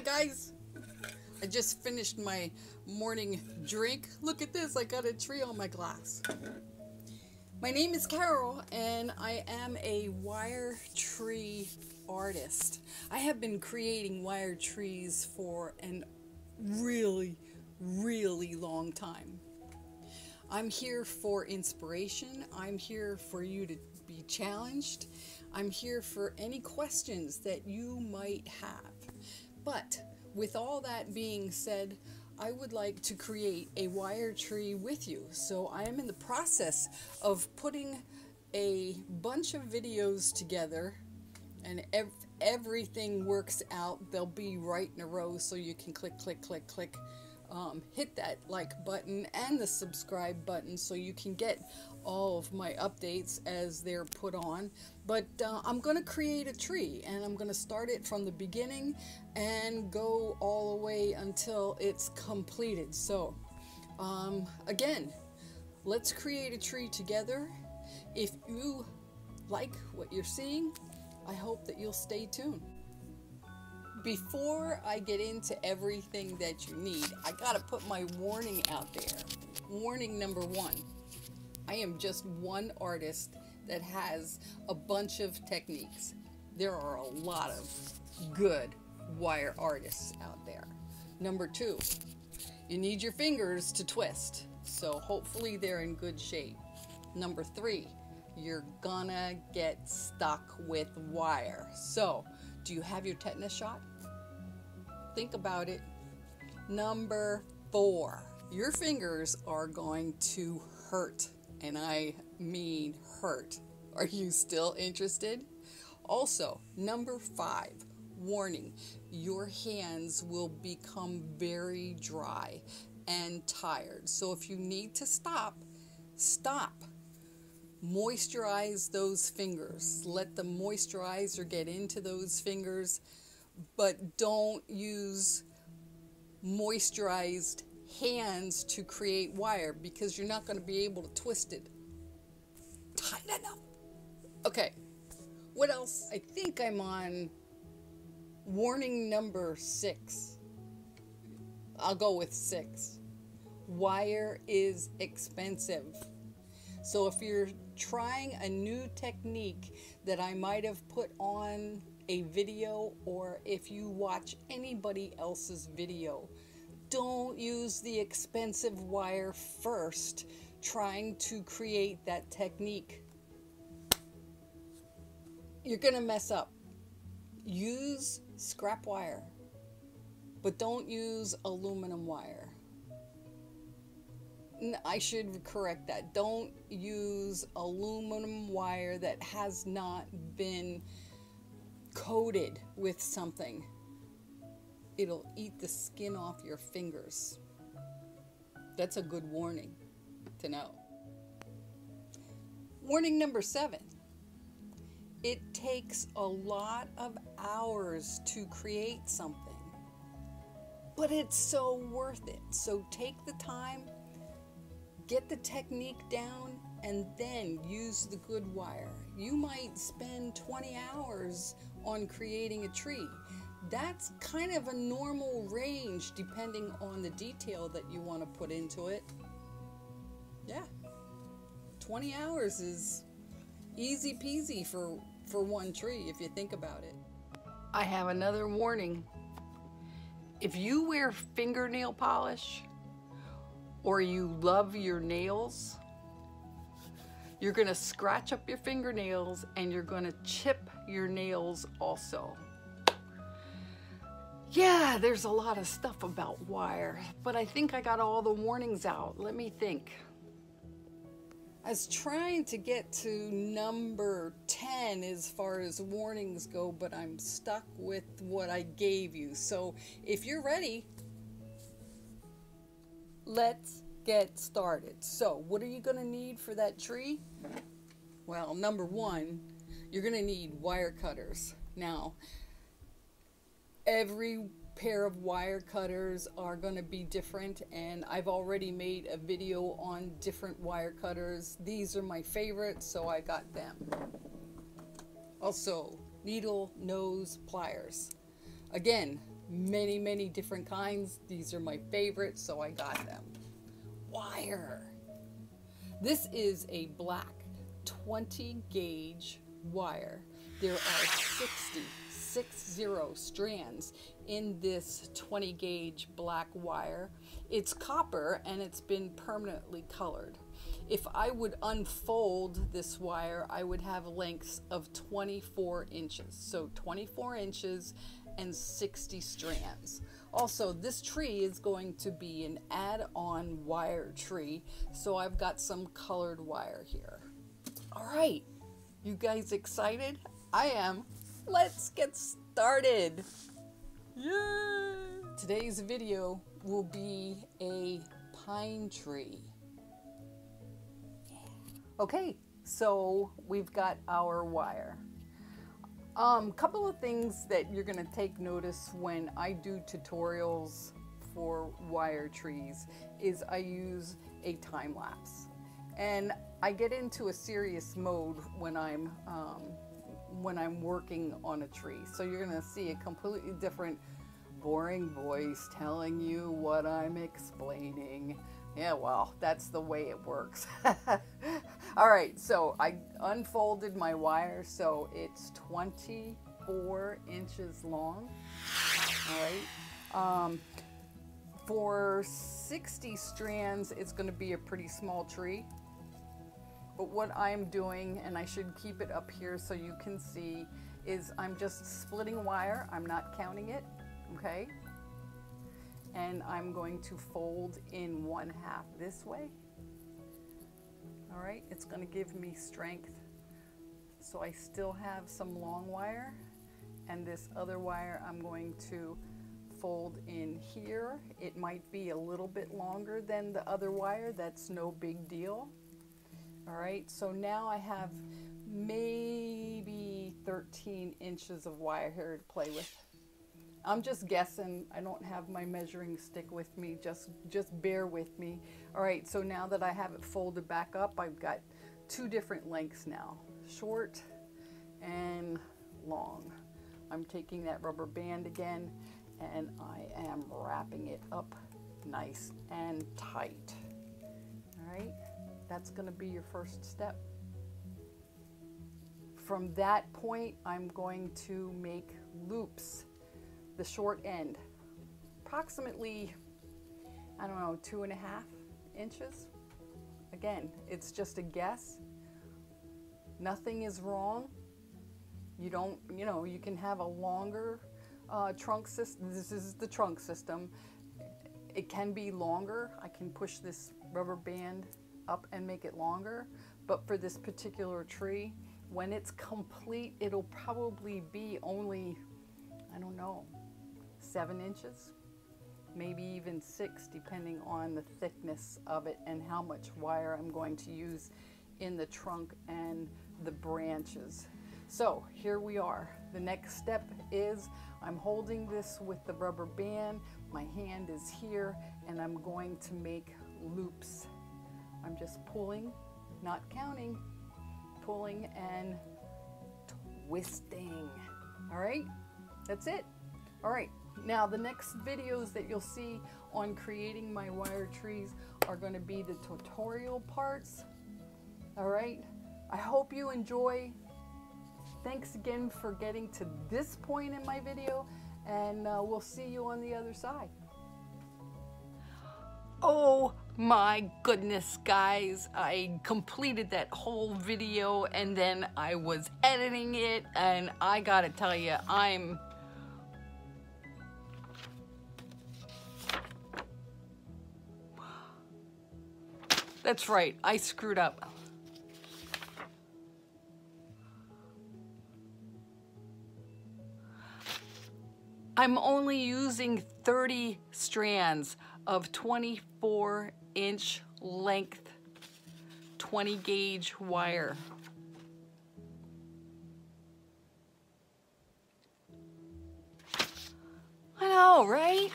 guys, I just finished my morning drink. Look at this, I got a tree on my glass. My name is Carol and I am a wire tree artist. I have been creating wire trees for a really long time. I'm here for inspiration. I'm here for you to be challenged. I'm here for any questions that you might have. But with all that being said, I would like to create a wire tree with you. So I am in the process of putting a bunch of videos together, and everything works out. They'll be right in a row so you can click. Hit that like button and the subscribe button so you can get all of my updates as they're put on. But I'm going to create a tree, and I'm going to start it from the beginning and go all the way until it's completed. So again, let's create a tree together. If you like what you're seeing, I hope that you'll stay tuned. Before I get into everything that you need, I gotta put my warning out there. Warning number one, I am just one artist that has a bunch of techniques. There are a lot of good wire artists out there. Number two, you need your fingers to twist, so hopefully they're in good shape. Number three, you're gonna get stuck with wire. So, do you have your tetanus shot? Think about it. Number four, your fingers are going to hurt, and I mean hurt. Are you still interested? Also, number five, warning, your hands will become very dry and tired. So if you need to stop. Moisturize those fingers. Let the moisturizer get into those fingers, but don't use moisturized hands to create wire because you're not going to be able to twist it tight enough. Okay, what else? I think I'm on warning number 6. I'll go with 6. Wire is expensive. So if you're trying a new technique that I might have put on a video, or if you watch anybody else's video, don't use the expensive wire first trying to create that technique. You're gonna mess up. Use scrap wire, but don't use aluminum wire. I should correct that. Don't use aluminum wire that has not been coated with something. It'll eat the skin off your fingers. That's a good warning to know. Warning number 7. It takes a lot of hours to create something, but it's so worth it. So take the time, get the technique down, and then use the good wire. You might spend 20 hours on creating a tree. That's kind of a normal range depending on the detail that you want to put into it. Yeah, 20 hours is easy peasy for one tree if you think about it. I have another warning. If you wear fingernail polish, or you love your nails, you're gonna scratch up your fingernails and you're gonna chip your nails also. Yeah, there's a lot of stuff about wire, but I think I got all the warnings out. Let me think. I was trying to get to number 10 as far as warnings go, but I'm stuck with what I gave you. So if you're ready, let's get started. So what are you going to need for that tree? Well, number 1, you're going to need wire cutters. Now, every pair of wire cutters are going to be different, and I've already made a video on different wire cutters. These are my favorites, so I got them. Also, needle nose pliers. Again, many, many different kinds. These are my favorites, so I got them. Wire. This is a black 20 gauge wire. There are 60 strands in this 20 gauge black wire. It's copper and it's been permanently colored. If I would unfold this wire, I would have lengths of 24 inches. So 24 inches and 60 strands. Also, this tree is going to be an add-on wire tree, so I've got some colored wire here. All right, you guys excited? I am. Let's get started. Yay! Today's video will be a pine tree. Okay, so we've got our wire. Couple of things that you're gonna take notice when I do tutorials for wire trees is I use a time lapse, and I get into a serious mode when I'm working on a tree. So you're gonna see a completely different boring voice telling you what I'm explaining. Yeah, well, that's the way it works. All right, so I unfolded my wire, so it's 24 inches long. All right. For 60 strands, it's going to be a pretty small tree. But what I'm doing, and I should keep it up here so you can see, is I'm just splitting wire. I'm not counting it, okay? And I'm going to fold in 1/2 this way. All right, it's going to give me strength. So I still have some long wire, and this other wire I'm going to fold in here. It might be a little bit longer than the other wire. That's no big deal. All right, so now I have maybe 13 inches of wire here to play with. I'm just guessing. I don't have my measuring stick with me. Just bear with me. All right, so now that I have it folded back up, I've got 2 different lengths now, short and long. I'm taking that rubber band again, and I am wrapping it up nice and tight. All right, that's gonna be your first step. From that point, I'm going to make loops. The short end, approximately, I don't know, 2.5 inches. Again, it's just a guess. Nothing is wrong. You don't, you can have a longer trunk system. This is the trunk system. It can be longer. I can push this rubber band up and make it longer. But for this particular tree, when it's complete, it'll probably be only, I don't know, 7 inches, maybe even 6, depending on the thickness of it and how much wire I'm going to use in the trunk and the branches. So here we are. The next step is I'm holding this with the rubber band. My hand is here, and I'm going to make loops. I'm just pulling, not counting, pulling and twisting. All right, that's it. All right, now the next videos that you'll see on creating my wire trees are going to be the tutorial parts. All right, I hope you enjoy. Thanks again for getting to this point in my video, and we'll see you on the other side. Oh my goodness, guys, I completed that whole video and then I was editing it, and I gotta tell you, that's right, I screwed up. I'm only using 30 strands of 24-inch length 20 gauge wire. I know, right?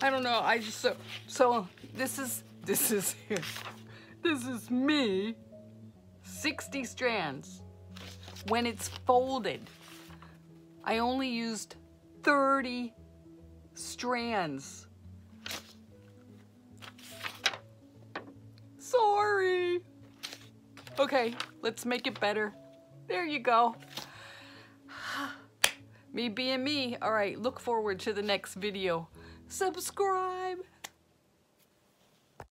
I don't know, I just, so this is me, 60 strands, when it's folded. I only used 30 strands. Sorry. Okay, let's make it better. There you go. Me being me. All right, look forward to the next video. Subscribe.